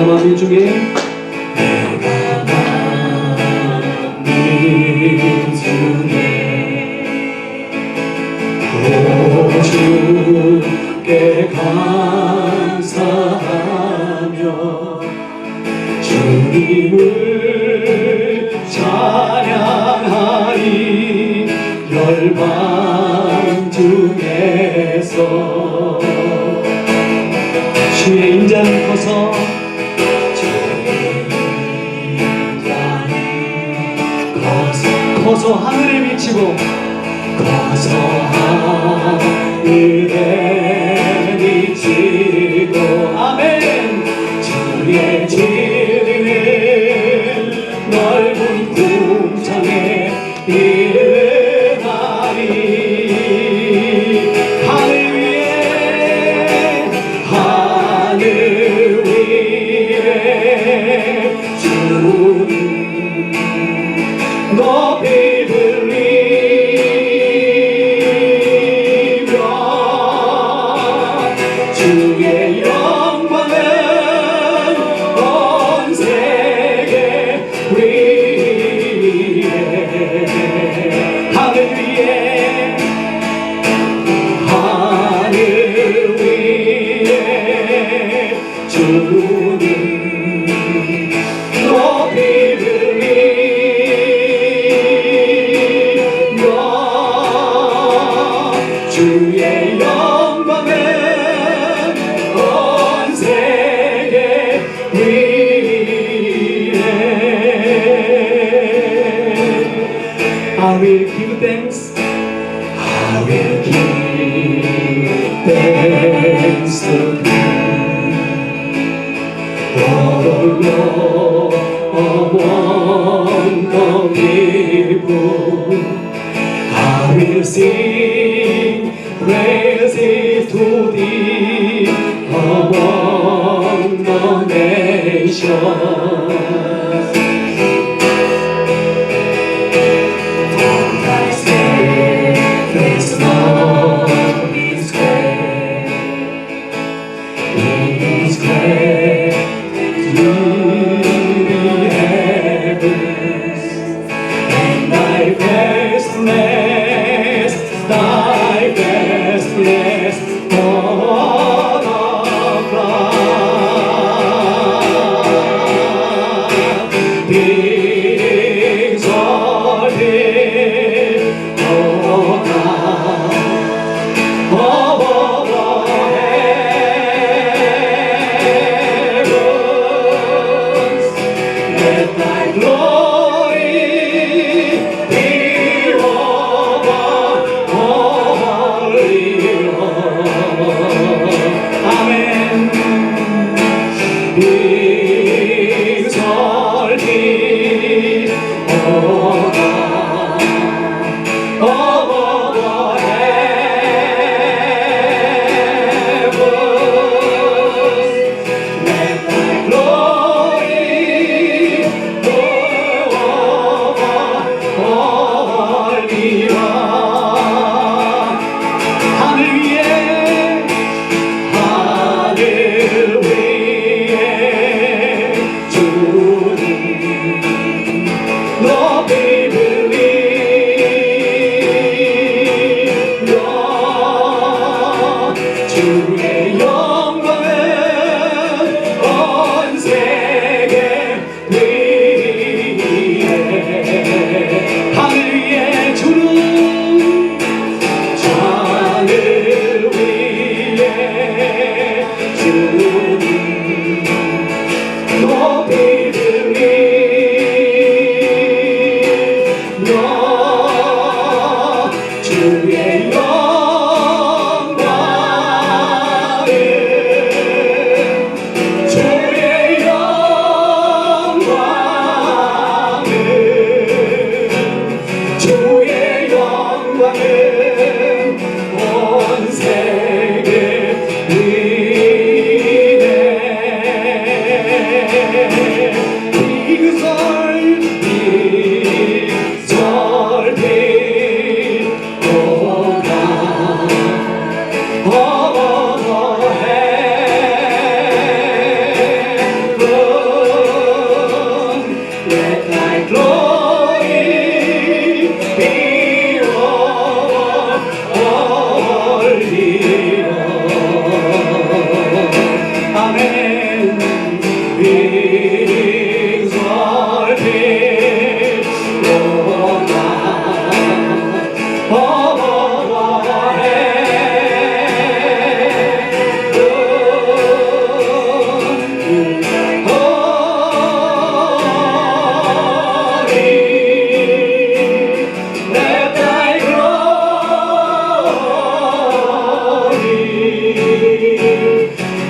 만민 중에 주께 감사하며 주님을 찬양하리. 열방 중에서 주의 인자는 커서 커서 하늘에 미치고 커서 하늘에 미치고 아멘. 주의 지리는 넓은 궁창에 이르나리. 하늘 위에 주님 높이 들리며 주의 영광은 온 세계 위에. 하늘 위에 주님 높이 들리며 주의 영광은 온 세계 위에. I will give thanks. I will give thanks to thee. For the Lord wonderful, I will sing praises to thee among the nations. For thy steadfast love is great, is great. Thy faithfulness for the flood. Be exalted, O God, above the heavens. Let thy glory be over all the earth. Amen. Be exalted. exalted, Lord God of all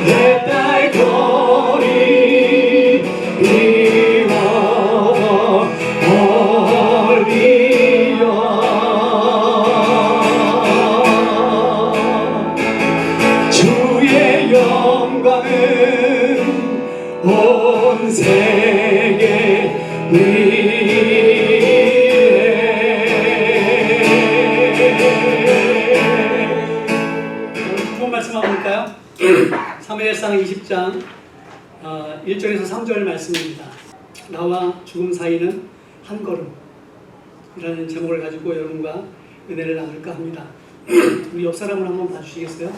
let thy glory be over all the earth. 주의 영광은 온 세계 두번 말씀 한번 볼까요? 사무엘상 20장 1절에서 3절 말씀입니다. 나와 죽음 사이는 한 걸음이라는 제목을 가지고 여러분과 은혜를 나눌까 합니다. 우리 옆 사람을 한번 봐주시겠어요?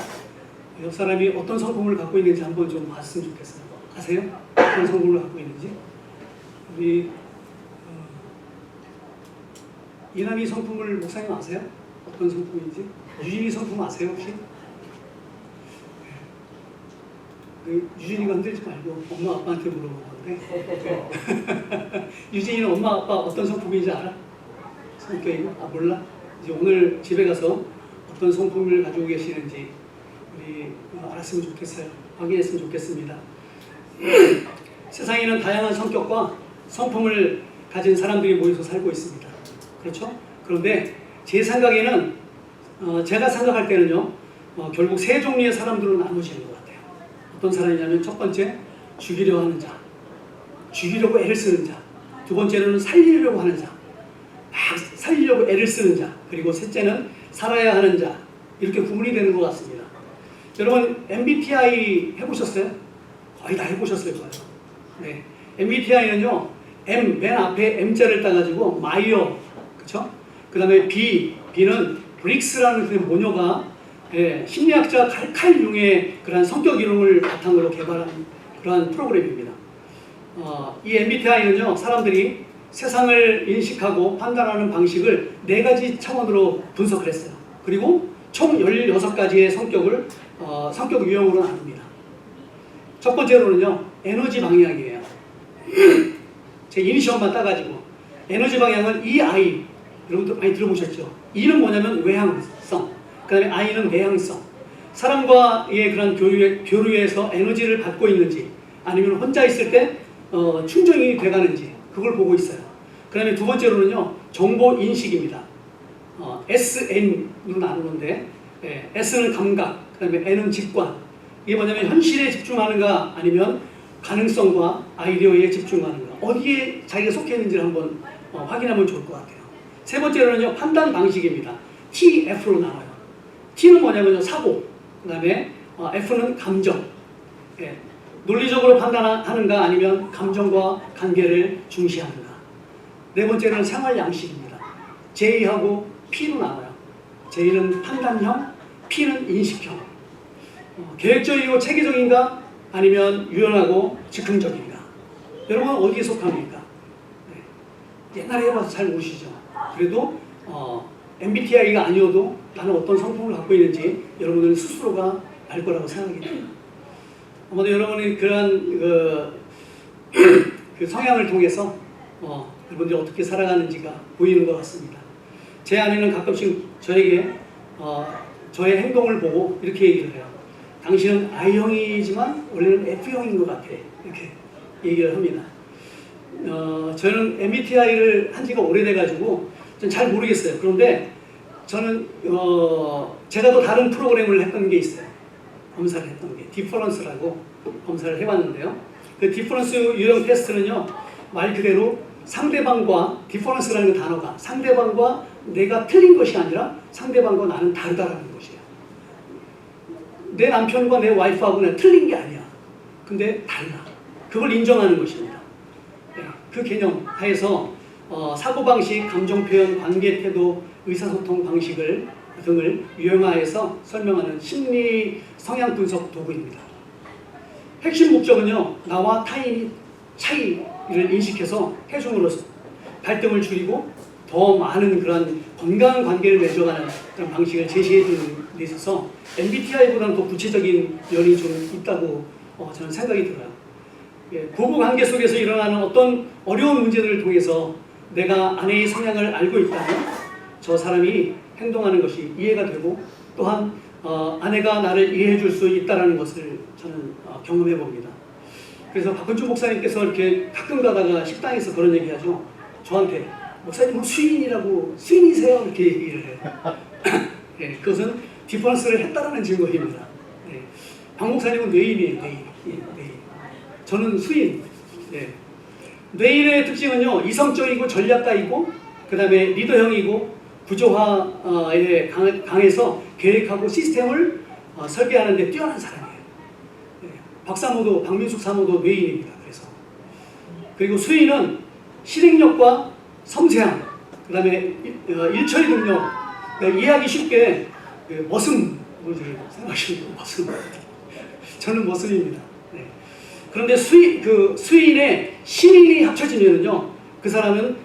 옆 사람이 어떤 성품을 갖고 있는지 한번 좀 봤으면 좋겠어요. 아세요? 어떤 성품을 갖고 있는지? 우리 이남이 성품을 목사님 아세요? 어떤 성품인지? 유진이 성품 아세요 혹시? 유진이가 흔들지 말고 엄마 아빠한테 물어본 건데 유진이는 엄마 아빠 어떤 성품인지 알아? 성격이? 아 몰라? 이제 오늘 집에 가서 어떤 성품을 가지고 계시는지 우리 알았으면 좋겠어요. 확인했으면 좋겠습니다. 세상에는 다양한 성격과 성품을 가진 사람들이 모여서 살고 있습니다. 그렇죠? 그런데 제 생각에는 제가 생각할 때는요 결국 세 종류의 사람들로 나누어지는 것 같아요. 어떤 사람이냐면 첫 번째 죽이려 하는 자, 죽이려고 애를 쓰는 자. 두 번째는 살리려고 하는 자, 막 살리려고 애를 쓰는 자. 그리고 셋째는 살아야 하는 자. 이렇게 구분이 되는 것 같습니다. 여러분 MBTI 해보셨어요? 거의 다 해보셨을 거예요. 네, MBTI는요 M 맨 앞에 M자를 따가지고 마이어, 그렇죠? 그 다음에 B는 브릭스라는 그 모녀가 심리학자 칼 융의 그러한 성격 이론을 바탕으로 개발한 그러한 프로그램입니다. 이 MBTI는요 사람들이 세상을 인식하고 판단하는 방식을 4가지 차원으로 분석을 했어요. 그리고 총 16가지의 성격을 성격 유형으로 나눕니다. 첫 번째로는요 에너지 방향이에요. 제 이니셜만 따가지고 에너지 방향은 EI, 여러분들 많이 들어보셨죠? E는 뭐냐면 외향성, 그 다음에 I는 내향성. 사람과의 그런 교류에서 에너지를 받고 있는지 아니면 혼자 있을 때 충전이 돼가는지 그걸 보고 있어요. 그 다음에 두 번째로는요 정보 인식입니다. SN으로 나누는데 S는 감각, 그 다음에 N은 직관. 이게 뭐냐면 현실에 집중하는가 아니면 가능성과 아이디어에 집중하는가, 어디에 자기가 속해 있는지를 한번 확인하면 좋을 것 같아요. 세 번째로는요 판단 방식입니다. TF로 나와요. T는 뭐냐면요 사고, 그 다음에 F는 감정. 논리적으로 판단하는가 아니면 감정과 관계를 중시하는가. 네 번째는 생활 양식입니다. J하고 P로 나와요. J는 판단형, P는 인식형. 계획적이고 체계적인가 아니면 유연하고 즉흥적인가. 여러분은 어디에 속합니까? 옛날에 해봐서 잘 모르시죠? 그래도 MBTI가 아니어도 나는 어떤 성품을 갖고 있는지 여러분들 스스로가 알 거라고 생각이 됩니다. 아마도 여러분이 그러한 그 성향을 통해서 여러분들이 어떻게 살아가는지가 보이는 것 같습니다. 제 아내는 가끔씩 저에게 저의 행동을 보고 이렇게 얘기를 해요. 당신은 I형이지만 원래는 F형인 것 같아. 이렇게 얘기를 합니다. 저는 MBTI를 한 지가 오래돼가지고 전 잘 모르겠어요. 그런데 저는 제가 또 다른 프로그램을 했던 게 있어요. 검사를 했던 게 디퍼런스라고 검사를 해봤는데요. 그 디퍼런스 유형 테스트는요 말 그대로 상대방과, 디퍼런스라는 단어가 상대방과 내가 틀린 것이 아니라 상대방과 나는 다르다라는 것이에요. 내 남편과 내 와이프하고는 틀린 게 아니야. 근데 달라. 그걸 인정하는 것입니다. 그 개념 하에서 사고방식, 감정표현, 관계태도, 의사소통 방식 등을 유형화해서 설명하는 심리 성향 분석 도구입니다. 핵심 목적은요, 나와 타인이 차이를 인식해서 해줌으로써 갈등을 줄이고 더 많은 그런 건강한 관계를 맺어가는 그런 방식을 제시해 주는 데 있어서 MBTI보다는 더 구체적인 면이 좀 있다고 저는 생각이 들어요. 예, 부부 관계 속에서 일어나는 어떤 어려운 문제들을 통해서 내가 아내의 성향을 알고 있다면 저 사람이 행동하는 것이 이해가 되고 또한 아내가 나를 이해해 줄 수 있다는 것을 저는 경험해 봅니다. 그래서 박근주 목사님께서 이렇게 가끔 가다가 식당에서 그런 얘기 하죠. 저한테 목사님은 수인이세요? 이렇게 얘기를 해요. 네, 그것은 디퍼런스를 했다라는 증거입니다. 네. 박 목사님은 뇌인이에요. 뇌인. 예, 뇌인. 저는 수인. 네. 뇌인의 특징은요, 이성적이고 전략가이고 그 다음에 리더형이고 구조화에 강해서 계획하고 시스템을 설계하는 데 뛰어난 사람이에요. 네. 박민숙 사모도 뇌인입니다. 그리고 수인은 실행력과 섬세함, 그 다음에 일처리 능력, 이해하기 쉽게 머슴, 생각하시면 머슴. 저는 머슴입니다. 네. 그런데 수인의 신인이 합쳐지면은요, 그 사람은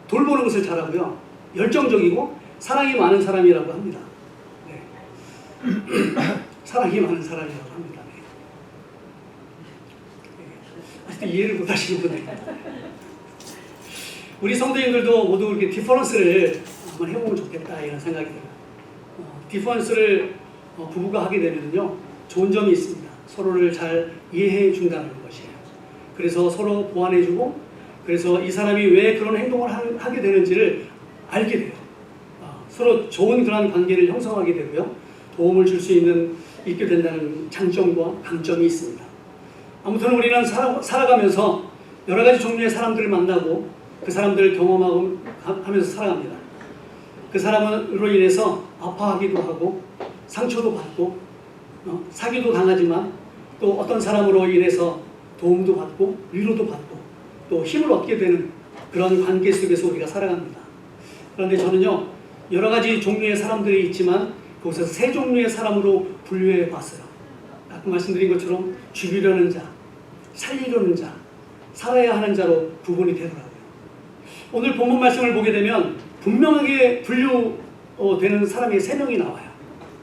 돌보는 것을 잘하고요, 열정적이고 사랑이 많은 사람이라고 합니다. 네. 사랑이 많은 사람이라고 합니다. 네. 아직도 이해를 못 하시는 분들. 우리 성도님들도 모두 이렇게 디퍼런스를 한번 해보면 좋겠다 이런 생각이 들어요. 디퍼런스를 부부가 하게 되면요, 좋은 점이 있습니다. 서로를 잘 이해해 준다는 것이에요. 그래서 서로 보완해주고, 그래서 이 사람이 왜 그런 행동을 하게 되는지를 알게 돼요. 서로 좋은 그런 관계를 형성하게 되고요, 도움을 줄 수 있게 된다는 장점과 강점이 있습니다. 아무튼 우리는 살아가면서 여러 가지 종류의 사람들을 만나고 그 사람들을 경험하면서 살아갑니다. 그 사람으로 인해서 아파하기도 하고 상처도 받고 사기도 당하지만 또 어떤 사람으로 인해서 도움도 받고 위로도 받고 또 힘을 얻게 되는 그런 관계 속에서 우리가 살아갑니다. 그런데 저는요, 여러 가지 종류의 사람들이 있지만 그곳에서 세 종류의 사람으로 분류해 봤어요. 아까 말씀드린 것처럼 죽이려는 자, 살리려는 자, 살아야 하는 자로 구분이 되더라고요. 오늘 본문 말씀을 보게 되면 분명하게 분류되는 사람이 세 명이 나와요.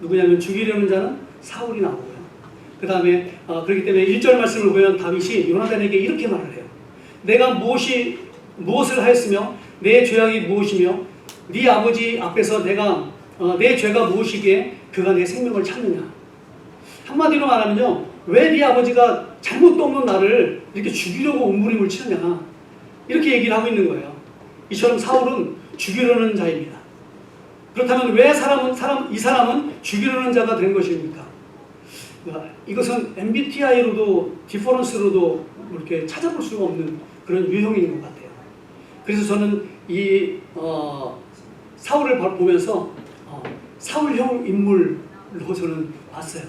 누구냐면 죽이려는 자는 사울이 나오고요. 그 다음에 그렇기 때문에 1절 말씀을 보면 다윗이 요나단에게 이렇게 말을 해요. 내가 무엇을 하였으며 내 죄악이 무엇이며 네 아버지 앞에서 내 죄가 무엇이기에 그가 내 생명을 찾느냐. 한마디로 말하면요, 왜 네 아버지가 잘못도 없는 나를 이렇게 죽이려고 몸부림을 치느냐, 이렇게 얘기를 하고 있는 거예요. 이처럼 사울은 죽이려는 자입니다. 그렇다면 왜 이 사람은 죽이려는 자가 된 것입니까? 이것은 MBTI로도 디퍼런스로도 이렇게 찾아볼 수가 없는 그런 유형인 것 같아요. 그래서 저는 이 사울을 보면서 사울형 인물로 저는 봤어요.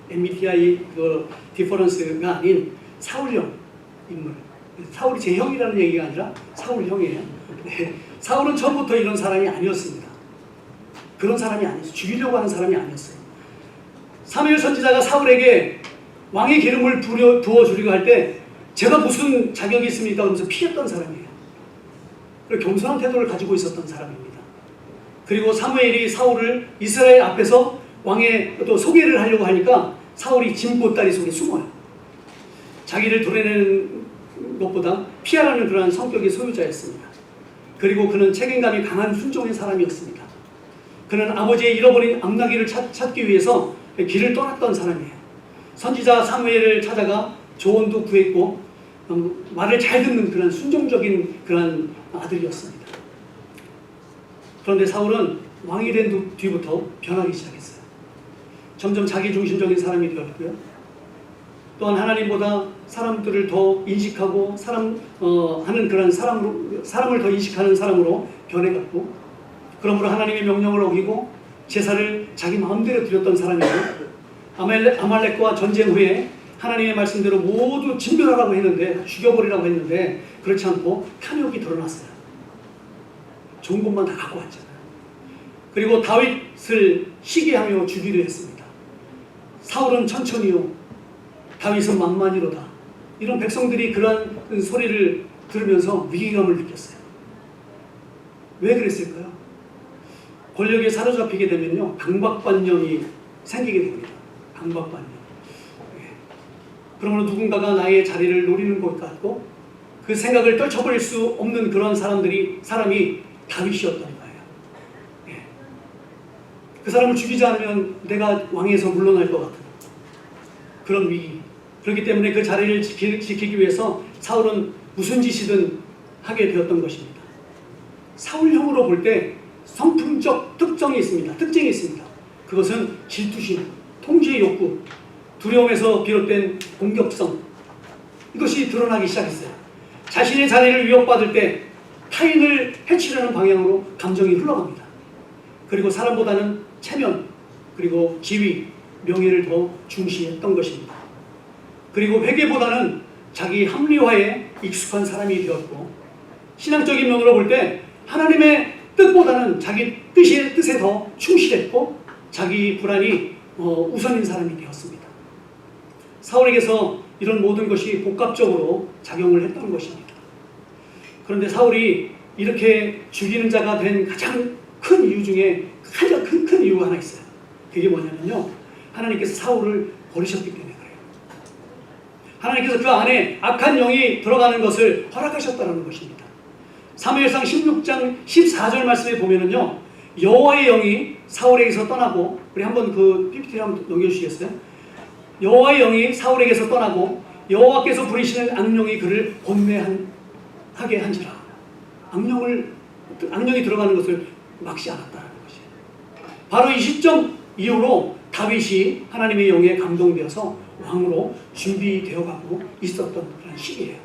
MBTI 디퍼런스가 아닌 사울형 인물. 사울이 제 형이라는 얘기가 아니라 사울형이에요. 네. 사울은 처음부터 이런 사람이 아니었습니다. 그런 사람이 아니었어요. 죽이려고 하는 사람이 아니었어요. 사무엘 선지자가 사울에게 왕의 기름을 부어주려고 할 때 제가 무슨 자격이 있습니까? 하면서 피했던 사람이에요. 그리고 겸손한 태도를 가지고 있었던 사람입니다. 그리고 사무엘이 사울을 이스라엘 앞에서 왕의 또 소개를 하려고 하니까 사울이 짐 보따리 속에 숨어요. 자기를 도려내는 것보다 피하라는 그러한 성격의 소유자였습니다. 그리고 그는 책임감이 강한 순종의 사람이었습니다. 그는 아버지의 잃어버린 암나귀를 찾기 위해서 길을 떠났던 사람이에요. 선지자 사무엘을 찾아가 조언도 구했고 말을 잘 듣는 그런 순종적인 그런 아들이었습니다. 그런데 사울은 왕이 된 뒤부터 변하기 시작했어요. 점점 자기중심적인 사람이 되었고요. 또한 하나님보다 사람들을 더 인식하고 하는 그런 사람을 더 인식하는 사람으로 변해갔고, 그러므로 하나님의 명령을 어기고 제사를 자기 마음대로 드렸던 사람이고, 아말렉과 전쟁 후에 하나님의 말씀대로 모두 진멸하라고 했는데, 죽여버리라고 했는데 그렇지 않고 탐욕이 드러났어요. 좋은 것만 다 갖고 왔잖아요. 그리고 다윗을 시기하며 죽이려 했습니다. 사울은 천천히요, 다윗은 만만이로다. 이런 백성들이 그러한 소리를 들으면서 위기감을 느꼈어요. 왜 그랬을까요? 권력에 사로잡히게 되면요, 강박관념이 생기게 됩니다. 강박관념. 그러므로 누군가가 나의 자리를 노리는 것 같고 그 생각을 떨쳐버릴 수 없는 그런 사람이 다윗이었던 거예요. 예. 그 사람을 죽이지 않으면 내가 왕에서 물러날 것 같은 그런 위기. 그렇기 때문에 그 자리를 지키기 위해서 사울은 무슨 짓이든 하게 되었던 것입니다. 사울형으로 볼 때 성품적 특징이 있습니다. 그것은 질투심, 통제의 욕구, 두려움에서 비롯된 공격성, 이것이 드러나기 시작했어요. 자신의 자리를 위협받을 때 타인을 해치려는 방향으로 감정이 흘러갑니다. 그리고 사람보다는 체면, 그리고 지위, 명예를 더 중시했던 것입니다. 그리고 회개보다는 자기 합리화에 익숙한 사람이 되었고, 신앙적인 면으로 볼 때 하나님의 뜻보다는 자기 뜻에 더 충실했고, 자기 불안이 우선인 사람이 되었습니다. 사울에게서 이런 모든 것이 복합적으로 작용을 했던 것입니다. 그런데 사울이 이렇게 죽이는 자가 된 가장 큰 이유 중에 가장 큰 이유가 하나 있어요. 그게 뭐냐면요, 하나님께서 사울을 버리셨기 때문에 그래요. 하나님께서 그 안에 악한 영이 들어가는 것을 허락하셨다는 것입니다. 사무엘상 16장 14절 말씀에 보면은요, 여호와의 영이 사울에게서 떠나고, 우리 한번 그 PPT를 한번 넘겨주시겠어요? 여호와의 영이 사울에게서 떠나고 여호와께서 부리시는 악령이 그를 번뇌하게 한지라. 악령이 들어가는 것을 막지 않았다는 것이에요. 바로 이 시점 이후로 다윗이 하나님의 영에 감동되어서 왕으로 준비되어가고 있었던 그런 시기예요.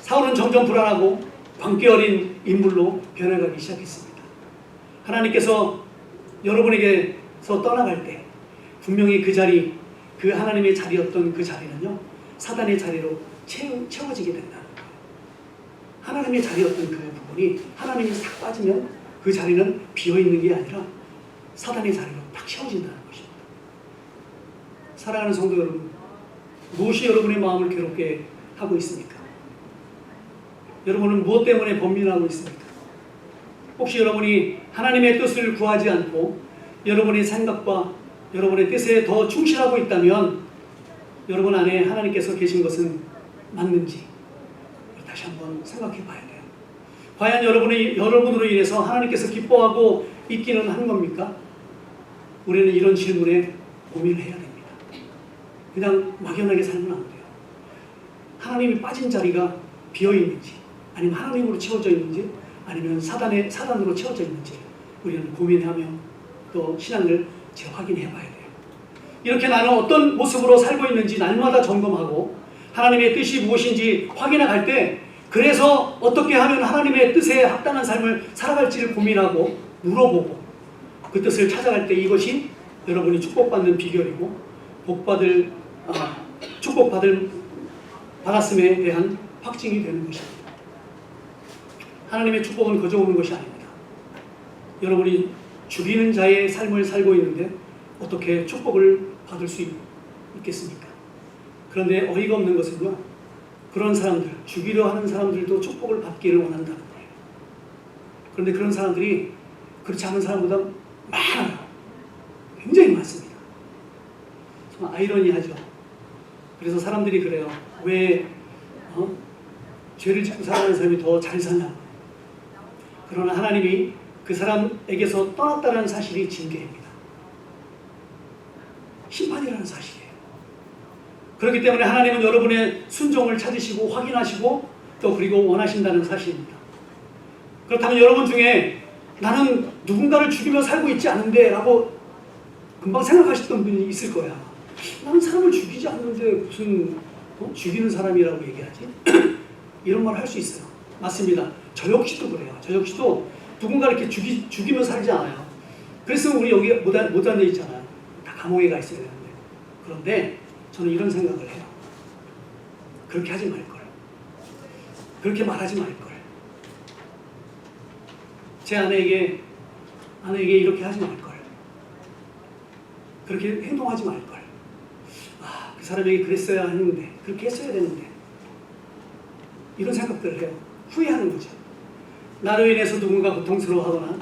사울은 점점 불안하고 광기 어린 인물로 변해가기 시작했습니다. 하나님께서 여러분에게서 떠나갈 때 분명히 그 자리, 그 하나님의 자리였던 그 자리는요, 사단의 자리로 채워지게 된다는 거예요. 하나님의 자리였던 그 부분이 하나님이 싹 빠지면 그 자리는 비어있는 게 아니라 사단의 자리로 딱 채워진다는 것입니다. 사랑하는 성도 여러분, 무엇이 여러분의 마음을 괴롭게 하고 있습니까? 여러분은 무엇 때문에 번민하고 있습니까? 혹시 여러분이 하나님의 뜻을 구하지 않고 여러분의 생각과 여러분의 뜻에 더 충실하고 있다면 여러분 안에 하나님께서 계신 것은 맞는지 다시 한번 생각해 봐야 돼요. 과연 여러분으로 인해서 하나님께서 기뻐하고 있기는 한 겁니까? 우리는 이런 질문에 고민을 해야 됩니다. 그냥 막연하게 살면 안 돼요. 하나님이 빠진 자리가 비어 있는지, 아니면 하나님으로 채워져 있는지, 아니면 사단으로 채워져 있는지 우리는 고민하며 또 신앙을 재확인해 봐야 돼요. 이렇게 나는 어떤 모습으로 살고 있는지 날마다 점검하고 하나님의 뜻이 무엇인지 확인해 갈 때, 그래서 어떻게 하면 하나님의 뜻에 합당한 삶을 살아갈지를 고민하고 물어보고 그 뜻을 찾아갈 때 이것이 여러분이 축복받는 비결이고 받았음에 대한 확증이 되는 것입니다. 하나님의 축복은 거저 오는 것이 아닙니다. 여러분이 죽이는 자의 삶을 살고 있는데 어떻게 축복을 받을 수 있겠습니까? 그런데 어이가 없는 것은요, 그런 사람들, 죽이려 하는 사람들도 축복을 받기를 원한다는 거예요. 그런데 그런 사람들이 그렇지 않은 사람보다 많아요. 굉장히 많습니다. 정말 아이러니하죠. 그래서 사람들이 그래요. 왜 죄를 짓고 살아가는 사람이 더 잘 사냐. 그러나 하나님이 그 사람에게서 떠났다는 사실이 징계입니다. 심판이라는 사실이에요. 그렇기 때문에 하나님은 여러분의 순종을 찾으시고 확인하시고 또 그리고 원하신다는 사실입니다. 그렇다면 여러분 중에 나는 누군가를 죽이며 살고 있지 않은데 라고 금방 생각하셨던 분이 있을 거야. 나는 사람을 죽이지 않는데 무슨 죽이는 사람이라고 얘기하지? 이런 말 할 수 있어요. 맞습니다. 저 역시도 그래요. 저 역시도 누군가를 이렇게 죽이며 살지 않아요. 그래서 우리 여기 못 앉아 있잖아요. 다 감옥에 가 있어야 되는데. 그런데 저는 이런 생각을 해요. 그렇게 하지 말걸. 그렇게 말하지 말걸. 제 아내에게 이렇게 하지 말걸. 그렇게 행동하지 말걸. 그 사람에게 그랬어야 했는데, 그렇게 했어야 되는데, 이런 생각들을 해요. 후회하는 거죠. 나로 인해서 누군가 고통스러워하거나,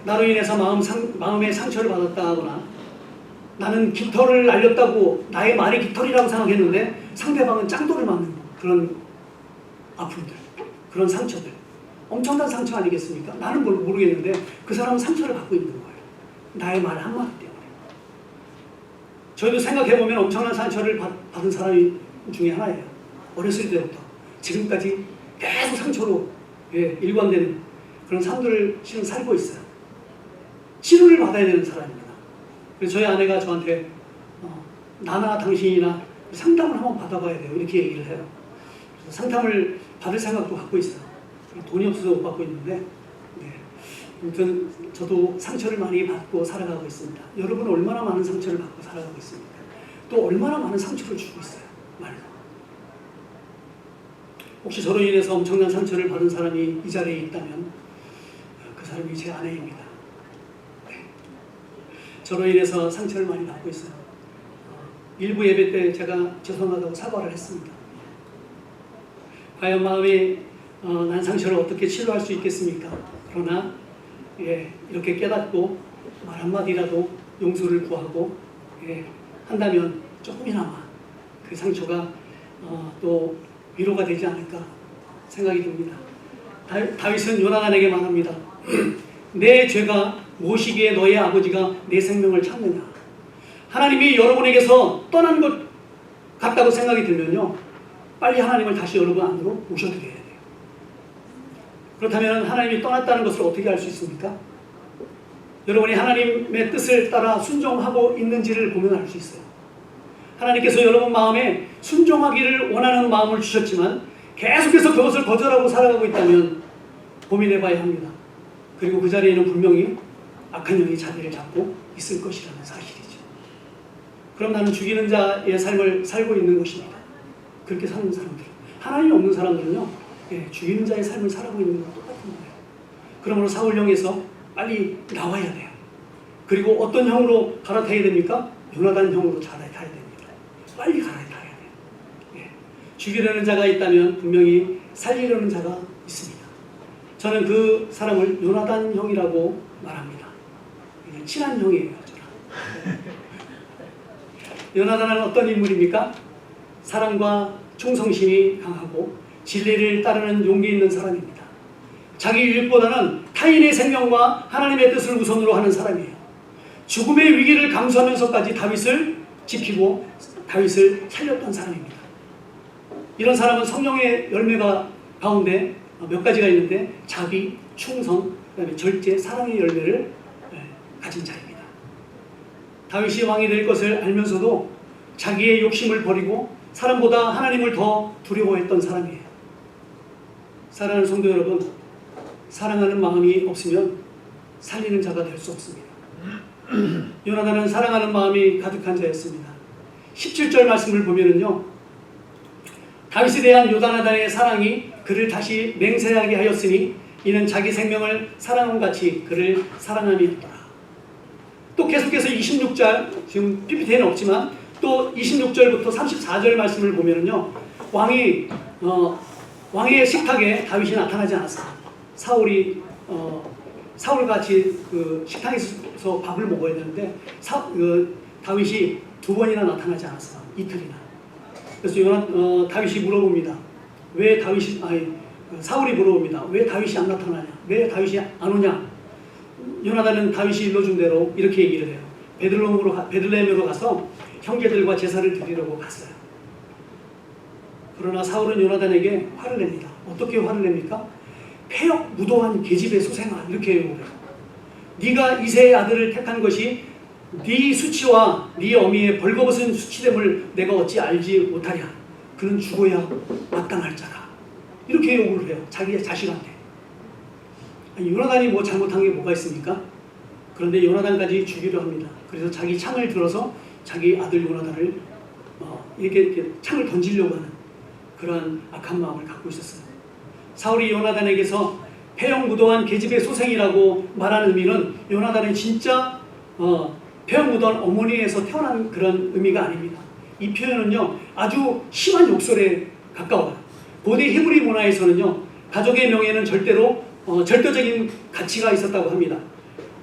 나로 인해서 마음의 상처를 받았다 하거나, 나는 깃털을 날렸다고 나의 말이 깃털이라고 생각했는데 상대방은 짱돌을 맞는 그런 아픔들, 그런 상처들, 엄청난 상처 아니겠습니까? 나는 모르겠는데 그 사람은 상처를 갖고 있는 거예요. 나의 말 한마디 때문에. 저희도 생각해보면 엄청난 상처를 받은 사람 중에 하나예요. 어렸을 때부터 지금까지 계속 상처로 일관되는 그런 삶들을 실은 살고 있어요. 치료를 받아야 되는 사람입니다. 그래서 저희 아내가 저한테 나나 당신이나 상담을 한번 받아봐야 돼요. 이렇게 얘기를 해요. 그래서 상담을 받을 생각도 갖고 있어요. 돈이 없어서 못 받고 있는데, 아무튼 저도 상처를 많이 받고 살아가고 있습니다. 여러분은 얼마나 많은 상처를 받고 살아가고 있습니까? 또 얼마나 많은 상처를 주고 있어요. 말로. 혹시 저로 인해서 엄청난 상처를 받은 사람이 이 자리에 있다면 그 사람이 제 아내입니다. 저로 인해서 상처를 많이 받고 있어요. 일부 예배 때 제가 죄송하다고 사과를 했습니다. 과연 마음에 난 상처를 어떻게 치료할 수 있겠습니까? 그러나 이렇게 깨닫고 말 한마디라도 용서를 구하고 한다면 조금이나마 그 상처가 또 위로가 되지 않을까 생각이 듭니다. 다윗은 요나단에게 말합니다. 내 죄가 무엇이기에 너의 아버지가 내 생명을 찾느냐. 하나님이 여러분에게서 떠난 것 같다고 생각이 들면요, 빨리 하나님을 다시 여러분 안으로 모셔드려야 돼요. 그렇다면 하나님이 떠났다는 것을 어떻게 알 수 있습니까? 여러분이 하나님의 뜻을 따라 순종하고 있는지를 보면 알 수 있어요. 하나님께서 여러분 마음에 순종하기를 원하는 마음을 주셨지만 계속해서 그것을 거절하고 살아가고 있다면 고민해봐야 합니다. 그리고 그 자리에는 분명히 악한 영이 자리를 잡고 있을 것이라는 사실이죠. 그럼 나는 죽이는 자의 삶을 살고 있는 것입니다. 그렇게 사는 사람들은, 하나님이 없는 사람들은요, 죽이는 자의 삶을 살아가고 있는 것과 똑같은 거예요. 그러므로 사울령에서 빨리 나와야 돼요. 그리고 어떤 형으로 갈아타야 됩니까? 요나단 형으로 갈아타야 됩니다. 빨리 갈아타야 돼요. 죽이려는 자가 있다면 분명히 살리려는 자가 있습니다. 저는 그 사람을 요나단 형이라고 말합니다. 친한 형이에요. 요나단은 어떤 인물입니까? 사랑과 충성심이 강하고 진리를 따르는 용기 있는 사람입니다. 자기 유익보다는 타인의 생명과 하나님의 뜻을 우선으로 하는 사람이에요. 죽음의 위기를 감수하면서까지 다윗을 지키고 다윗을 살렸던 사람입니다. 이런 사람은 성령의 열매가 가운데 몇 가지가 있는데 자비, 충성, 그다음에 절제, 사랑의 열매를 가진 자입니다. 다윗이 왕이 될 것을 알면서도 자기의 욕심을 버리고 사람보다 하나님을 더 두려워했던 사람이에요. 사랑하는 성도 여러분, 사랑하는 마음이 없으면 살리는 자가 될 수 없습니다. 요나단은 사랑하는 마음이 가득한 자였습니다. 17절 말씀을 보면은요, 다윗에 대한 요나단의 사랑이 그를 다시 맹세하게 하였으니 이는 자기 생명을 사랑함 같이 그를 사랑함이었더라. 또 계속해서 26절, 지금 PPT에는 없지만 또 26절부터 34절 말씀을 보면은요, 왕의 식탁에 다윗이 나타나지 않았습니다. 사울같이 그 식탁에서 밥을 먹어야 되는데 다윗이 2번이나 나타나지 않았어요. 이틀이나. 그래서 다윗이 물어봅니다. 사울이 물어봅니다. 왜 다윗이 안 나타나냐? 왜 다윗이 안 오냐? 요나단은 다윗이 일러준 대로 이렇게 얘기를 해요. 베들레헴으로 가서 형제들과 제사를 드리려고 갔어요. 그러나 사울은 요나단에게 화를 냅니다. 어떻게 화를 냅니까? 폐역 무도한 계집의 소생아, 이렇게 얘기해요. 네가 이새의 아들을 택한 것이 네 수치와 네 어미의 벌거벗은 수치됨을 내가 어찌 알지 못하랴. 그는 죽어야 마땅할 자라. 이렇게 요구를 해요. 자기 자식한테. 요나단이 뭐 잘못한 게 뭐가 있습니까? 그런데 요나단까지 죽이려 합니다. 그래서 자기 창을 들어서 자기 아들 요나단을 이렇게 창을 던지려고 하는 그러한 악한 마음을 갖고 있었어요. 사울이 요나단에게서 폐역무도한 계집의 소생이라고 말하는 의미는 요나단의 진짜 폐역무도한 어머니에서 태어난 그런 의미가 아닙니다. 이 표현은요 아주 심한 욕설에 가까워요. 고대 히브리 문화에서는요 가족의 명예는 절대로 절대적인 가치가 있었다고 합니다.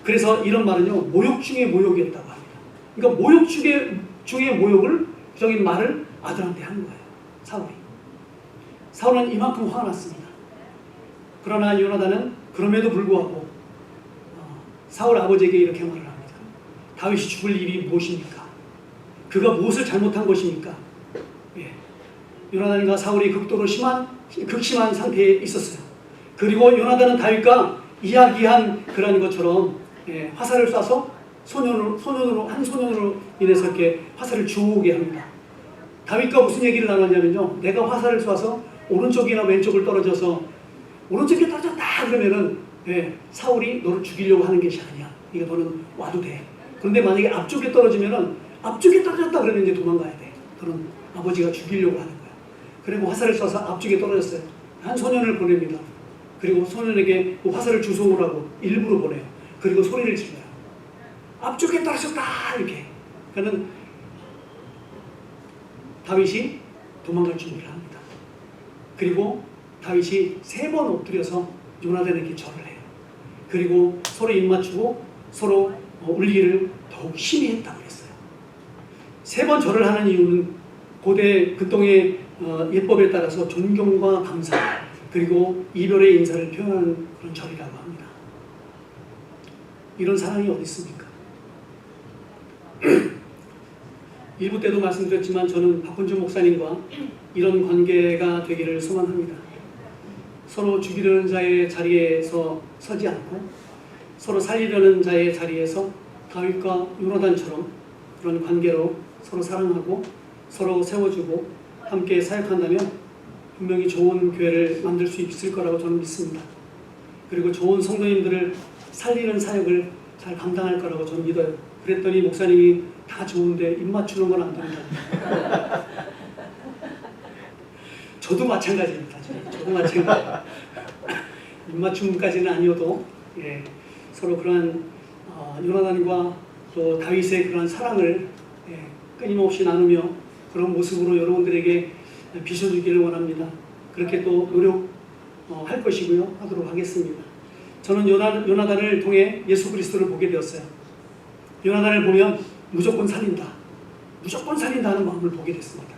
그래서 이런 말은요 모욕 중에 모욕이었다고 합니다. 그러니까 모욕 중에 모욕을 적인 말을 아들한테 한 거예요. 사울은 이만큼 화가 났습니다. 그러나 요나단은 그럼에도 불구하고 사울 아버지에게 이렇게 말을 합니다. 다윗이 죽을 일이 무엇입니까? 그가 무엇을 잘못한 것입니까? 예. 요나단과 사울이 극심한 상태에 있었어요. 그리고 요나단은 다윗과 이야기한 그런 것처럼 화살을 쏴서 한 소년으로 인해서 이렇게 화살을 주우게 합니다. 다윗과 무슨 얘기를 나눴냐면요. 내가 화살을 쏴서 오른쪽이나 왼쪽을 떨어져서 오른쪽에 떨어졌다 그러면은 사울이 너를 죽이려고 하는 것이 아니야. 이게 너는 와도 돼. 그런데 만약에 앞쪽에 떨어지면은 앞쪽에 떨어졌다 그러면 이제 도망가야 돼. 너는 아버지가 죽이려고 하는 거야. 그리고 화살을 쏴서 앞쪽에 떨어졌어요. 한 소년을 보냅니다. 그리고 소년에게 그 화살을 주워오라고 일부러 보내요. 그리고 소리를 질러요. 앞쪽에 떨어졌다 이렇게. 그러니까 다윗이 도망갈 준비를 합니다. 그리고 다윗이 3번 엎드려서 요나단에게 절을 해요. 그리고 서로 입맞추고 서로 울기를 더욱 심히 했다고 했어요. 3번 절을 하는 이유는 고대 근동의 예법에 따라서 존경과 감사 그리고 이별의 인사를 표현하는 그런 절이라고 합니다. 이런 사랑이 어디 있습니까? 일부 때도 말씀드렸지만 저는 박훈주 목사님과 이런 관계가 되기를 소망합니다. 서로 죽이려는 자의 자리에서 서지 않고 서로 살리려는 자의 자리에서 다윗과 요나단처럼 그런 관계로 서로 사랑하고 서로 세워주고 함께 사역한다면 분명히 좋은 교회를 만들 수 있을 거라고 저는 믿습니다. 그리고 좋은 성도님들을 살리는 사역을 잘 감당할 거라고 저는 믿어요. 그랬더니 목사님이 다 좋은데 입 맞추는 건 안 된다. 저도 마찬가지입니다. 저도 마찬가지. 입맞춤까지는 아니어도 서로 그러한 요나단과 또 다윗의 그러한 사랑을 끊임없이 나누며 그런 모습으로 여러분들에게 비춰주기를 원합니다. 그렇게 또 노력할 것이고요. 하도록 하겠습니다. 저는 요나단을 통해 예수 그리스도를 보게 되었어요. 요나단을 보면 무조건 살린다. 무조건 살린다 하는 마음을 보게 됐습니다.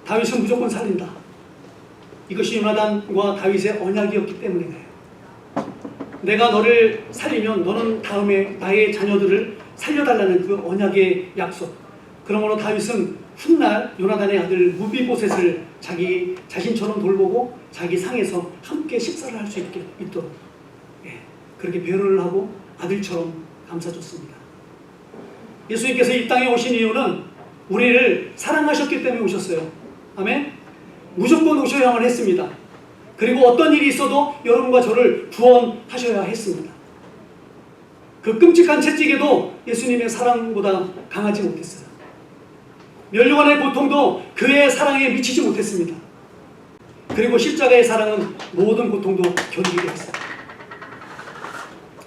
다윗은 무조건 살린다. 이것이 요나단과 다윗의 언약이었기 때문에 그래요. 내가 너를 살리면 너는 다음에 나의 자녀들을 살려달라는 그 언약의 약속. 그러므로 다윗은 훗날 요나단의 아들 무비보셋을 자기 자신처럼 돌보고 자기 상에서 함께 식사를 할 수 있도록 그렇게 배려를 하고 아들처럼 감싸줬습니다. 예수님께서 이 땅에 오신 이유는 우리를 사랑하셨기 때문에 오셨어요. 아멘? 무조건 오셔야만 했습니다. 그리고 어떤 일이 있어도 여러분과 저를 구원하셔야 했습니다. 그 끔찍한 채찍에도 예수님의 사랑보다 강하지 못했어요. 멸류관의 고통도 그의 사랑에 미치지 못했습니다. 그리고 십자가의 사랑은 모든 고통도 견디게 했어요.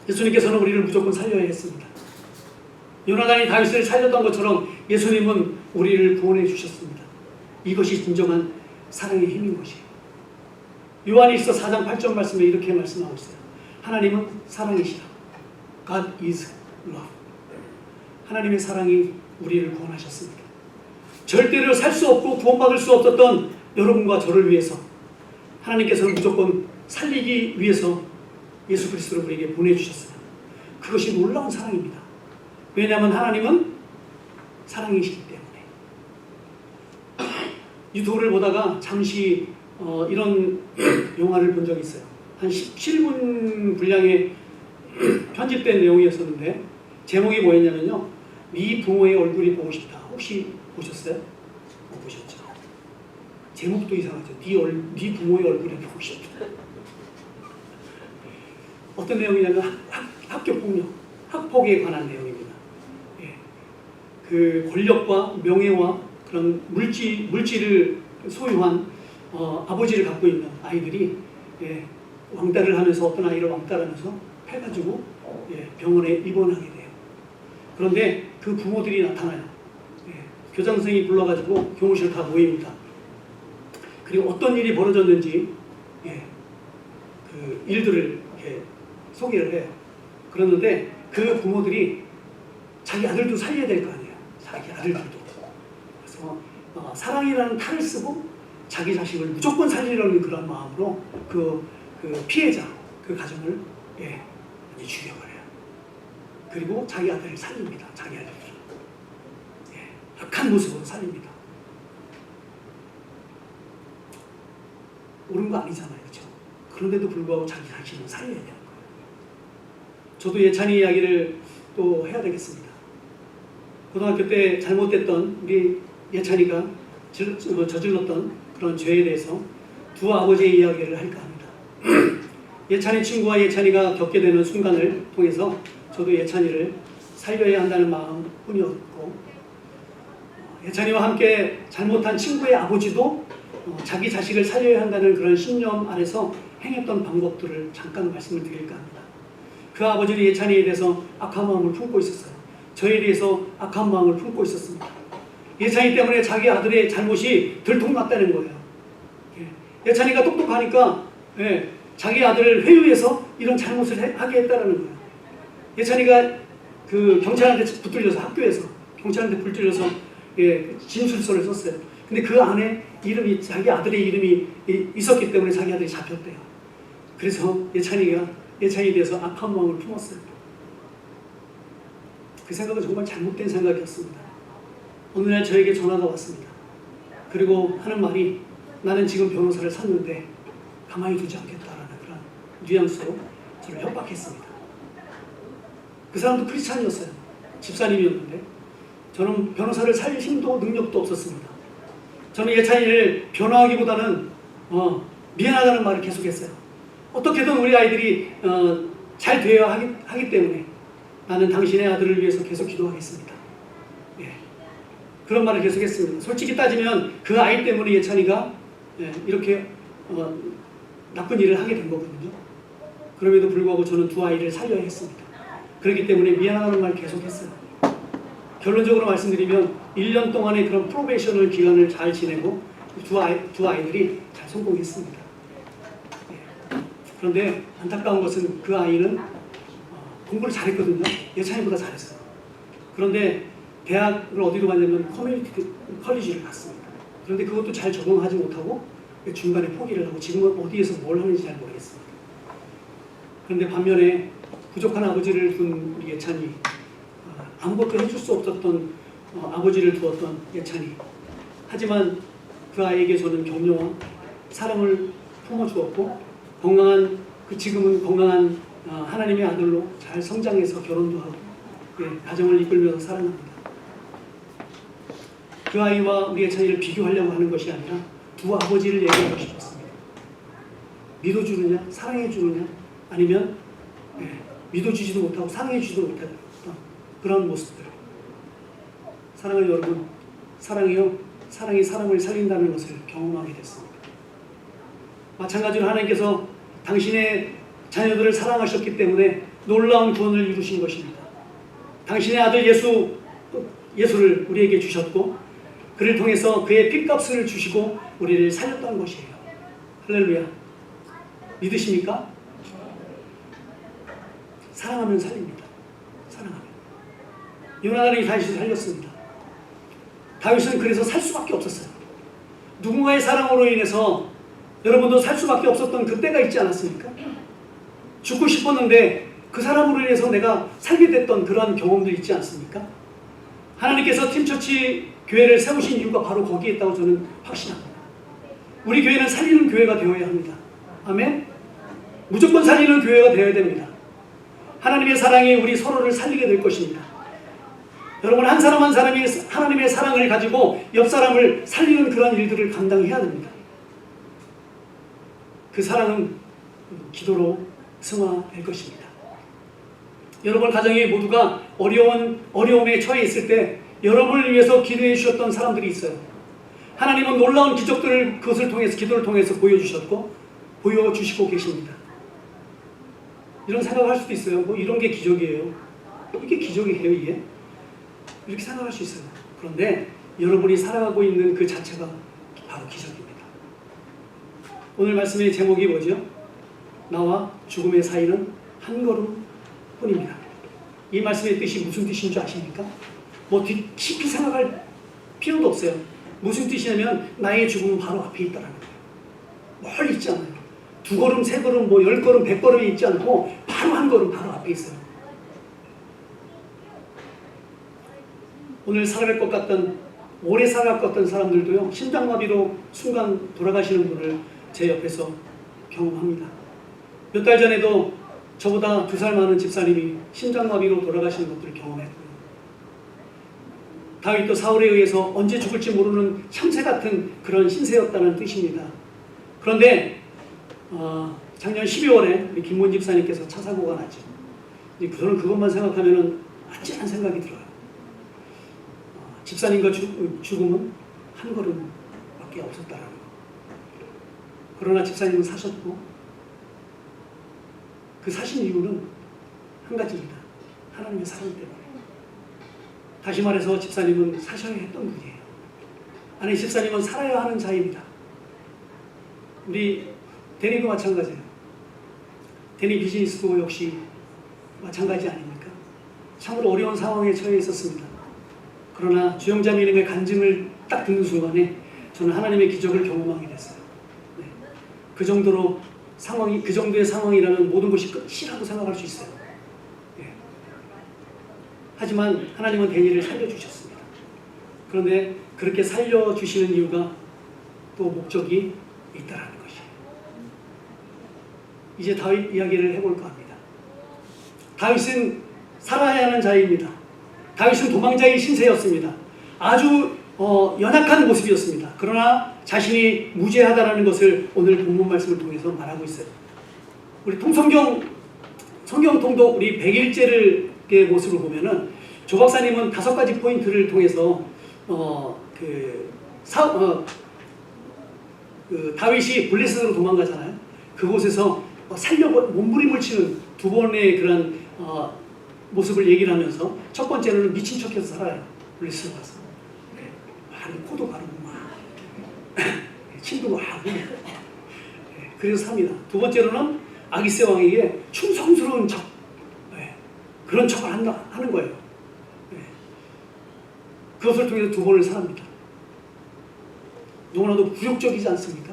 예수님께서는 우리를 무조건 살려야 했습니다. 요나단이 다윗을 살렸던 것처럼 예수님은 우리를 구원해 주셨습니다. 이것이 진정한 사랑의 힘인 것이에요. 요한일서 4장 8절 말씀에 이렇게 말씀하고 있어요. 하나님은 사랑이시라. God is love. 하나님의 사랑이 우리를 구원하셨습니다. 절대로 살 수 없고 구원받을 수 없었던 여러분과 저를 위해서 하나님께서는 무조건 살리기 위해서 예수 그리스도를 우리에게 보내주셨어요. 그것이 놀라운 사랑입니다. 왜냐하면 하나님은 사랑이시기 때문에. 유튜브를 보다가 잠시 이런 영화를 본 적이 있어요. 한 17분 분량의 편집된 내용이었었는데 제목이 뭐였냐면요. 네 부모의 얼굴이 보고 싶다. 혹시 보셨어요? 못 보셨죠? 제목도 이상하죠. 네 부모의 얼굴이 보고 싶다. 어떤 내용이냐면 학교 폭력, 학폭에 관한 내용입니다. 그 권력과 명예와 그런 물질을 소유한 아버지를 갖고 있는 아이들이 왕따를 하면서 어떤 아이를 왕따하면서 해가지고 병원에 입원하게 돼요. 그런데 그 부모들이 나타나요. 교장선생님이 불러가지고 교무실 다 모입니다. 그리고 어떤 일이 벌어졌는지 그 일들을 이렇게 소개를 해요. 그러는데 그 부모들이 자기 아들도 살려야 될 거 아니에요. 자기 아들들도. 그래서 사랑이라는 칼을 쓰고 자기 자식을 무조건 살리려는 그런 마음으로 그 피해자, 그 가정을 많이 죽여버려요. 그리고 자기 아들을 살립니다. 자기 아들을. 악한 모습으로 살립니다. 옳은 거 아니잖아요. 그렇죠? 그런데도 불구하고 자기 자신을 살려야 되는 거예요. 저도 예찬이 이야기를 또 해야 되겠습니다. 고등학교 때 잘못됐던 우리 예찬이가 저질렀던 그런 죄에 대해서 두 아버지의 이야기를 할까 합니다. 예찬이 친구와 예찬이가 겪게 되는 순간을 통해서 저도 예찬이를 살려야 한다는 마음뿐이었고, 예찬이와 함께 잘못한 친구의 아버지도 자기 자식을 살려야 한다는 그런 신념 아래서 행했던 방법들을 잠깐 말씀을 드릴까 합니다. 그 아버지는 예찬이에 대해서 악한 마음을 품고 있었어요. 저에 대해서 악한 마음을 품고 있었습니다. 예찬이 때문에 자기 아들의 잘못이 들통났다는 거예요. 예찬이가 똑똑하니까 자기 아들을 회유해서 이런 잘못을 하게 했다는 거예요. 예찬이가 그 경찰한테 붙들려서, 학교에서 경찰한테 붙들려서 진술서를 썼어요. 근데 그 안에 이름이, 자기 아들의 이름이 있었기 때문에 자기 아들이 잡혔대요. 그래서 예찬이에 대해서 악한 마음을 품었어요. 그 생각은 정말 잘못된 생각이었습니다. 어느 날 저에게 전화가 왔습니다. 그리고 하는 말이, 나는 지금 변호사를 샀는데 가만히 두지 않겠다라는 그런 뉘앙스로 저를 협박했습니다. 그 사람도 크리스찬이었어요. 집사님이었는데 저는 변호사를 살 힘도 능력도 없었습니다. 저는 예찬이를 변호하기보다는 미안하다는 말을 계속했어요. 어떻게든 우리 아이들이 잘 되어야 하기 때문에 나는 당신의 아들을 위해서 계속 기도하겠습니다. 그런 말을 계속했습니다. 솔직히 따지면 그 아이 때문에 예찬이가 이렇게 나쁜 일을 하게 된 거거든요. 그럼에도 불구하고 저는 두 아이를 살려야 했습니다. 그렇기 때문에 미안하다는 말을 계속했어요. 결론적으로 말씀드리면 1년 동안의 그런 프로베이셔널 기간을 잘 지내고 두 아이들이 잘 성공했습니다. 그런데 안타까운 것은 그 아이는 공부를 잘했거든요. 예찬이보다 잘했어요. 그런데 대학을 어디로 갔냐면 커뮤니티 컬리지를 갔습니다. 그런데 그것도 잘 적응하지 못하고 중간에 포기를 하고 지금은 어디에서 뭘 하는지 잘 모르겠습니다. 그런데 반면에 부족한 아버지를 둔 우리 예찬이, 아무것도 해줄 수 없었던 아버지를 두었던 예찬이, 하지만 그 아이에게 저는 격려와 사랑을 품어주었고 지금은 건강한 하나님의 아들로 잘 성장해서 결혼도 하고 가정을 이끌면서 살아갑니다. 그 아이와 우리 예찬이를 비교하려고 하는 것이 아니라 두 아버지를 얘기하고 싶었습니다. 믿어주느냐, 사랑해주느냐, 아니면 믿어주지도 못하고 사랑해주지도 못했던 그런 모습들. 사랑하는 여러분, 사랑이요, 사랑이 사람을 살린다는 것을 경험하게 됐습니다. 마찬가지로 하나님께서 당신의 자녀들을 사랑하셨기 때문에 놀라운 구원을 이루신 것입니다. 당신의 아들 예수를 우리에게 주셨고, 그를 통해서 그의 핏값을 주시고 우리를 살렸다는 것이에요. 할렐루야. 믿으십니까? 사랑하면 살립니다. 사랑하면. 요나단이 다윗을 살렸습니다. 다윗은 그래서 살 수밖에 없었어요. 누군가의 사랑으로 인해서 여러분도 살 수밖에 없었던 그때가 있지 않았습니까? 죽고 싶었는데 그 사람으로 인해서 내가 살게 됐던 그러한 경험도 있지 않습니까? 하나님께서 팀처치 교회를 세우신 이유가 바로 거기에 있다고 저는 확신합니다. 우리 교회는 살리는 교회가 되어야 합니다. 아멘? 무조건 살리는 교회가 되어야 됩니다. 하나님의 사랑이 우리 서로를 살리게 될 것입니다. 여러분, 한 사람 한 사람이 하나님의 사랑을 가지고 옆 사람을 살리는 그런 일들을 감당해야 됩니다. 그 사랑은 기도로 승화될 것입니다. 여러분 가정이 모두가 어려움에 처해 있을 때 여러분을 위해서 기도해 주셨던 사람들이 있어요. 하나님은 놀라운 기적들을 그것을 통해서, 기도를 통해서 보여주셨고 보여주시고 계십니다. 이런 생각을 할 수도 있어요. 뭐 이런 게 기적이에요. 이게 기적이에요, 이게? 이렇게 생각할 수 있어요. 그런데 여러분이 살아가고 있는 그 자체가 바로 기적입니다. 오늘 말씀의 제목이 뭐죠? 나와 죽음의 사이는 한 걸음 뿐입니다. 이 말씀의 뜻이 무슨 뜻인 줄 아십니까? 뭐 깊이 생각할 필요도 없어요. 무슨 뜻이냐면 나의 죽음은 바로 앞에 있다는 거예요. 멀리 있지 않아요. 2걸음, 3걸음, 뭐 10걸음, 100걸음이 있지 않고 바로 한 걸음 바로 앞에 있어요. 오늘 살아갈 것 같던, 오래 살아갈 것 같던 사람들도요, 심장마비로 순간 돌아가시는 분을 제 옆에서 경험합니다. 몇 달 전에도 저보다 2살 많은 집사님이 심장마비로 돌아가시는 것들을 경험했고요. 다윗도 사울에 의해서 언제 죽을지 모르는 참새 같은 그런 신세였다는 뜻입니다. 그런데 작년 12월에 우리 김문 집사님께서 차 사고가 났죠. 저는 그것만 생각하면 아찔한 생각이 들어요. 집사님과 죽음은 한 걸음밖에 없었다라는 거. 그러나 집사님은 사셨고, 그 사신 이유는 한 가지입니다. 하나님의 사랑 때문에. 다시 말해서 집사님은 사셔야 했던 분이에요. 아니, 집사님은 살아야 하는 자입니다. 우리 데니도 마찬가지예요. 데니 비즈니스도 역시 마찬가지 아닙니까? 참으로 어려운 상황에 처해 있었습니다. 그러나 주영자매님의 간증을 딱 듣는 순간에 저는 하나님의 기적을 경험하게 됐어요. 네. 그 정도로 그 정도의 상황이라면 모든 것이 끝이라고 생각할 수 있어요. 네. 하지만 하나님은 데니를 살려주셨습니다. 그런데 그렇게 살려주시는 이유가 또 목적이 있다라는 것이에요. 이제 다윗 이야기를 해볼까 합니다. 다윗은 살아야 하는 자입니다. 다윗은 도망자의 신세였습니다. 아주 연약한 모습이었습니다. 그러나 자신이 무죄하다라는 것을 오늘 본문 말씀을 통해서 말하고 있어요. 우리 성경 통독 우리 100일째의 모습을 보면은 조 박사님은 5가지 포인트를 통해서 다윗이 블레셋으로 도망가잖아요. 그곳에서 몸부림을 치는 2번의 그런 모습을 얘기를 하면서, 첫 번째로는 미친 척해서 살아요. 블레셋 가서 코도 가르고 막 침도 하고 그래서 삽니다. 2번째로는 아기스 왕에게 충성스러운 척, 그런 척을 하는 거예요. 그것을 통해서 2번을 살합니다. 너무나도 굴욕적이지 않습니까?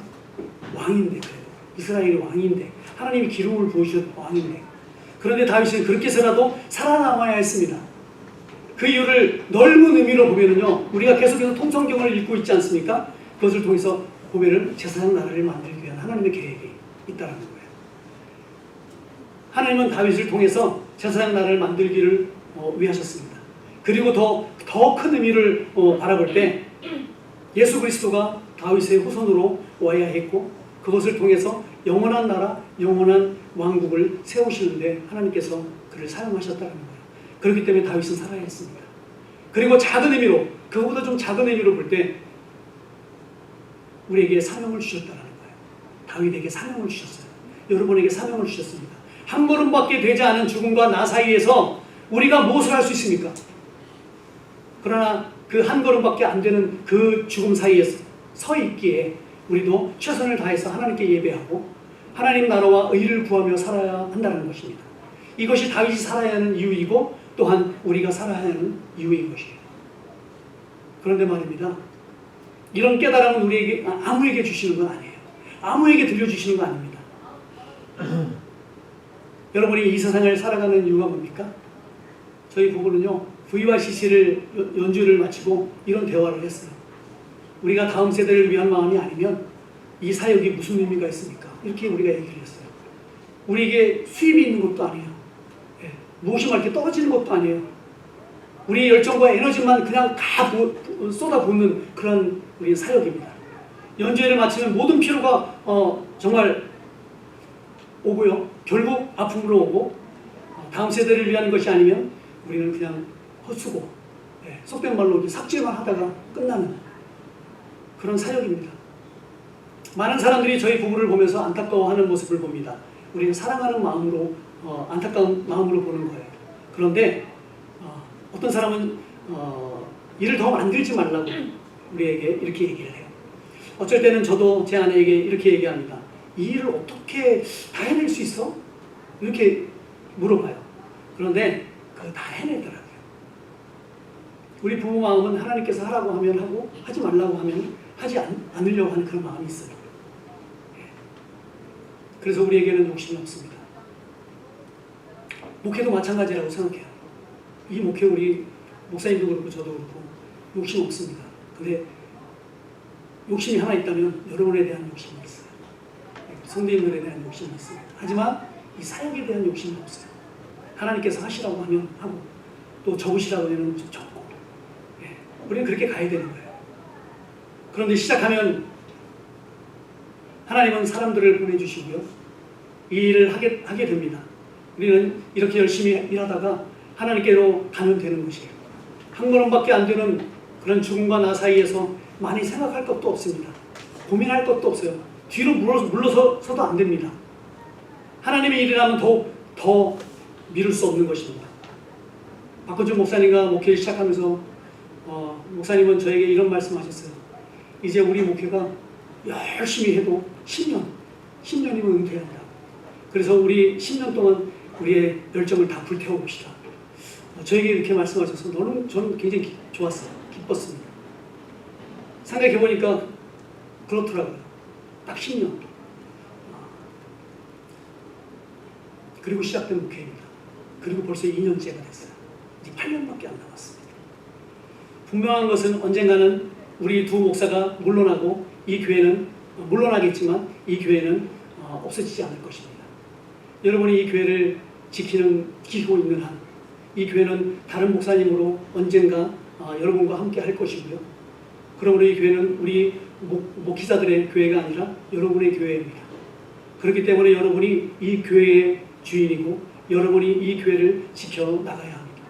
왕인데, 그래도 이스라엘의 왕인데, 하나님이 기름을 부으신 왕인데, 그런데 다윗은 그렇게 해서라도 살아남아야 했습니다. 그 이유를 넓은 의미로 보면은요, 우리가 계속해서 통성경을 읽고 있지 않습니까? 그것을 통해서 보면은 제사장 나라를 만들기 위한 하나님의 계획이 있다는 거예요. 하나님은 다윗을 통해서 제사장 나라를 만들기를 위하셨습니다. 그리고 더 큰 의미를 바라볼 때 예수 그리스도가 다윗의 후손으로 와야 했고, 그것을 통해서 영원한 나라, 영원한 왕국을 세우시는데 하나님께서 그를 사용하셨다는 거예요. 그렇기 때문에 다윗은 살아야 했습니다. 그리고 작은 의미로, 그거보다 좀 작은 의미로 볼 때 우리에게 사명을 주셨다는 거예요. 다윗에게 사명을 주셨어요. 여러분에게 사명을 주셨습니다. 한 걸음밖에 되지 않은 죽음과 나 사이에서 우리가 무엇을 할 수 있습니까? 그러나 그 한 걸음밖에 안 되는 그 죽음 사이에 서 있기에 우리도 최선을 다해서 하나님께 예배하고 하나님 나라와 의를 구하며 살아야 한다는 것입니다. 이것이 다윗이 살아야 하는 이유이고, 또한 우리가 살아야 하는 이유인 것이에요. 그런데 말입니다, 이런 깨달음은 우리에게 아무에게 주시는 건 아니에요. 아무에게 들려주시는 건 아닙니다. 여러분이 이 세상을 살아가는 이유가 뭡니까? 저희 부부는요, VYCC를 연주를 마치고 이런 대화를 했어요. 우리가 다음 세대를 위한 마음이 아니면 이 사역이 무슨 의미가 있습니까? 이렇게 우리가 얘기를 했어요. 우리에게 수입이 있는 것도 아니에요. 무엇이 막 이렇게 떨어지는 것도 아니에요. 우리의 열정과 에너지만 그냥 다 쏟아붓는 그런 우리의 사역입니다. 연주회를 마치면 모든 피로가 정말 오고요. 결국 아픔으로 오고, 다음 세대를 위한 것이 아니면 우리는 그냥 헛수고, 속된 말로 삭제만 하다가 끝나는 그런 사역입니다. 많은 사람들이 저희 부부를 보면서 안타까워하는 모습을 봅니다. 우리는 사랑하는 마음으로, 안타까운 마음으로 보는 거예요. 그런데 어떤 사람은 일을 더 만들지 말라고 우리에게 이렇게 얘기를 해요. 어쩔 때는 저도 제 아내에게 이렇게 얘기합니다. 이 일을 어떻게 다 해낼 수 있어? 이렇게 물어봐요. 그런데 그거 다 해내더라고요. 우리 부부 마음은 하나님께서 하라고 하면 하고 하지 말라고 하면 하지 않으려고 하는 그런 마음이 있어요. 그래서 우리에게는 욕심이 없습니다. 목회도 마찬가지라고 생각해요. 이 목회 우리 목사님도 그렇고 저도 그렇고 욕심 없습니다. 근데 욕심이 하나 있다면 여러분에 대한 욕심이 있어요. 성도님들에 대한 욕심이 있어요. 하지만 이 사역에 대한 욕심은 없어요. 하나님께서 하시라고 하면 하고 또 적으시라고 하면 좀 적고 우리는 그렇게 가야 되는 거예요. 그런데 시작하면 하나님은 사람들을 보내주시고요. 이 일을 하게 됩니다. 우리는 이렇게 열심히 일하다가 하나님께로 가면 되는 것이에요. 한 걸음밖에 안 되는 그런 죽음과 나 사이에서 많이 생각할 것도 없습니다. 고민할 것도 없어요. 뒤로 물러서도 안 됩니다. 하나님의 일이라면 더 미룰 수 없는 것입니다. 박건준 목사님과 목회를 시작하면서 목사님은 저에게 이런 말씀하셨어요. 이제 우리 목회가 열심히 해도 10년이면 은퇴한다. 그래서 우리 10년 동안 우리의 열정을 다 불태워봅시다. 저에게 이렇게 말씀하셔서 저는 굉장히 좋았어요. 기뻤습니다. 생각해보니까 그렇더라고요. 딱 10년. 그리고 시작된 목회입니다. 그리고 벌써 2년째가 됐어요. 이제 8년밖에 안 남았습니다. 분명한 것은 언젠가는 우리 두 목사가 물러나고 이 교회는 물러나겠지만 이 교회는 없어지지 않을 것입니다. 여러분이 이 교회를 지키고 있는 한 이 교회는 다른 목사님으로 언젠가 여러분과 함께 할 것이고요. 그러므로 이 교회는 우리 목회자들의 교회가 아니라 여러분의 교회입니다. 그렇기 때문에 여러분이 이 교회의 주인이고 여러분이 이 교회를 지켜나가야 합니다.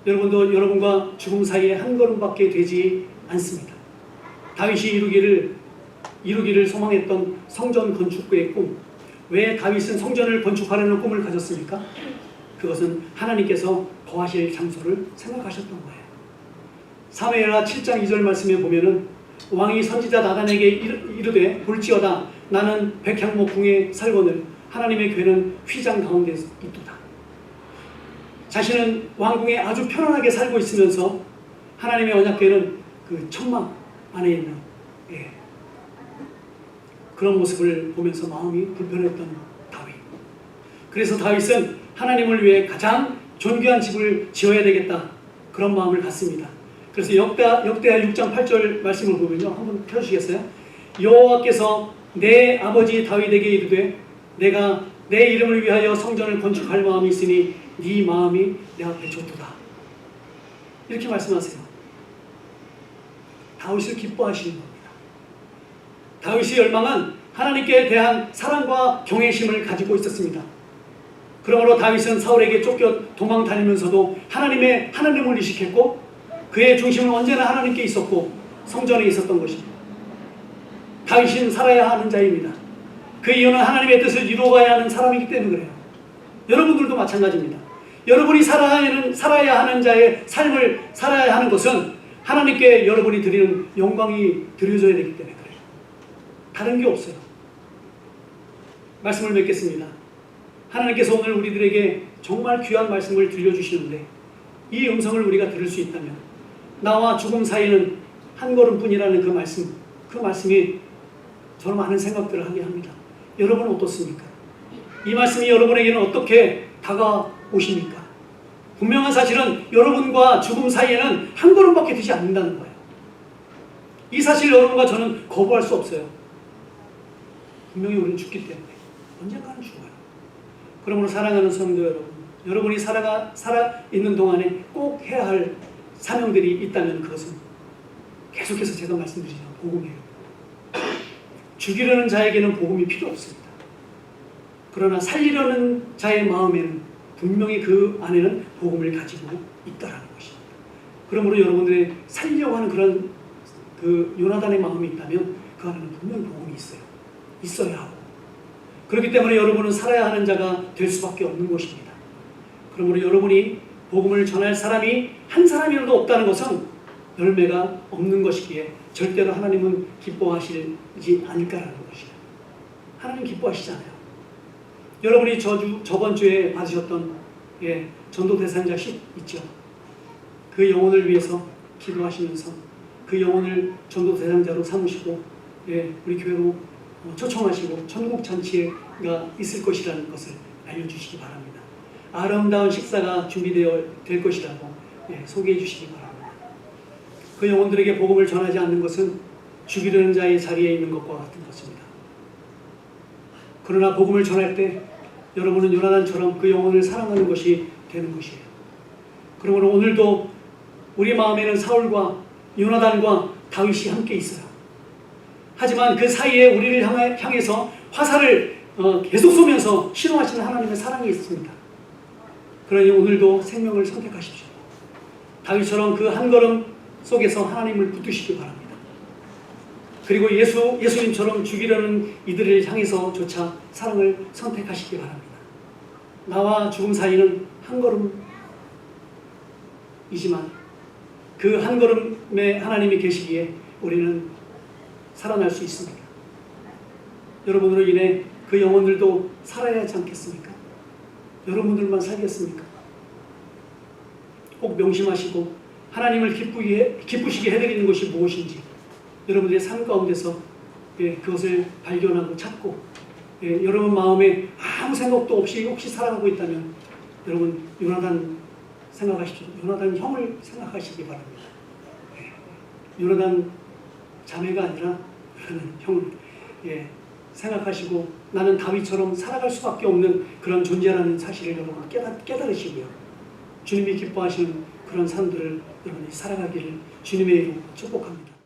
여러분도 여러분과 죽음 사이에 한 걸음밖에 되지 않습니다. 다윗이 이루기를 소망했던 성전 건축구의 꿈. 왜 다윗은 성전을 건축하려는 꿈을 가졌습니까? 그것은 하나님께서 거하실 장소를 생각하셨던 거예요. 사무엘하 7장 2절 말씀에 보면은 왕이 선지자 나단에게 이르되 볼지어다 나는 백향목 궁에 살거늘 하나님의 궤는 휘장 가운데 있도다. 자신은 왕궁에 아주 편안하게 살고 있으면서 하나님의 언약궤는 그 천막 안에 있는 그런 모습을 보면서 마음이 불편했던 다윗. 그래서 다윗은 하나님을 위해 가장 존귀한 집을 지어야 되겠다 그런 마음을 갖습니다. 그래서 역대하 6장 8절 말씀을 보면요, 한번 펴주시겠어요? 여호와께서 내 아버지 다윗에게 이르되 내가 내 이름을 위하여 성전을 건축할 마음이 있으니 네 마음이 내 앞에 좋도다. 이렇게 말씀하세요. 다윗을 기뻐하시는 겁니다. 다윗의 열망은 하나님께 대한 사랑과 경외심을 가지고 있었습니다. 그러므로 다윗은 사울에게 쫓겨 도망 다니면서도 하나님을 의식했고 그의 중심은 언제나 하나님께 있었고 성전에 있었던 것입니다. 다윗은 살아야 하는 자입니다. 그 이유는 하나님의 뜻을 이루어가야 하는 사람이기 때문에 그래요. 여러분들도 마찬가지입니다. 여러분이 살아야 하는 자의 삶을 살아야 하는 것은 하나님께 여러분이 드리는 영광이 드려져야 되기 때문에 그래요. 다른 게 없어요. 말씀을 맺겠습니다. 하나님께서 오늘 우리들에게 정말 귀한 말씀을 들려주시는데 이 음성을 우리가 들을 수 있다면 나와 죽음 사이는 한 걸음뿐이라는 그 말씀이 저는 많은 생각들을 하게 합니다. 여러분은 어떻습니까? 이 말씀이 여러분에게는 어떻게 다가오십니까? 분명한 사실은 여러분과 죽음 사이에는 한 걸음밖에 되지 않는다는 거예요. 이 사실 여러분과 저는 거부할 수 없어요. 분명히 우리는 죽기 때문에 언젠가는 죽어요. 그러므로 사랑하는 성도 여러분, 여러분이 살아있는 동안에 꼭 해야 할 사명들이 있다면 그것은 계속해서 제가 말씀드리지만 복음이에요. 죽이려는 자에게는 복음이 필요 없습니다. 그러나 살리려는 자의 마음에는 분명히 그 안에는 복음을 가지고 있다라는 것입니다. 그러므로 여러분들의 살리려고 하는 그런 그 요나단의 마음이 있다면 그 안에는 분명히 복음이 있어야 하고 그렇기 때문에 여러분은 살아야 하는 자가 될 수밖에 없는 것입니다. 그러므로 여러분이 복음을 전할 사람이 한 사람이라도 없다는 것은 열매가 없는 것이기에 절대로 하나님은 기뻐하시지 않을까라는 것이에요. 하나님 기뻐하시잖아요. 여러분이 저번 주에 받으셨던 전도 대상자 10 있죠. 그 영혼을 위해서 기도하시면서 그 영혼을 전도 대상자로 삼으시고 우리 교회로 초청하시고 천국 잔치가 있을 것이라는 것을 알려주시기 바랍니다. 아름다운 식사가 준비되어 될 것이라고 소개해 주시기 바랍니다. 그 영혼들에게 복음을 전하지 않는 것은 죽이려는 자의 자리에 있는 것과 같은 것입니다. 그러나 복음을 전할 때 여러분은 요나단처럼 그 영혼을 사랑하는 것이 되는 것이에요. 그러므로 오늘도 우리 마음에는 사울과 요나단과 다윗이 함께 있어요. 하지만 그 사이에 우리를 향해서 화살을 계속 쏘면서 신호하시는 하나님의 사랑이 있습니다. 그러니 오늘도 생명을 선택하십시오. 다윗처럼 그 한 걸음 속에서 하나님을 붙드시기 바랍니다. 그리고 예수님처럼 죽이려는 이들을 향해서조차 사랑을 선택하시기 바랍니다. 나와 죽음 사이는 한 걸음이지만 그 한 걸음에 하나님이 계시기에 우리는 살아날 수 있습니다. 여러분으로 인해 그 영혼들도 살아야 하지 않겠습니까? 여러분들만 살겠습니까? 꼭 명심하시고 하나님을 기쁘시게 해드리는 것이 무엇인지 여러분들의 삶 가운데서 그것을 발견하고 찾고 여러분 마음에 아무 생각도 없이 혹시 살아가고 있다면 여러분 요나단 생각하십시오. 요나단 형을 생각하시기 바랍니다. 요나단 자매가 아니라 요나단 형을 생각하시고 나는 다윗처럼 살아갈 수밖에 없는 그런 존재라는 사실을 여러분 깨달으시고요. 주님이 기뻐하시는 그런 삶들을 여러분이 살아가기를 주님의 이름으로 축복합니다.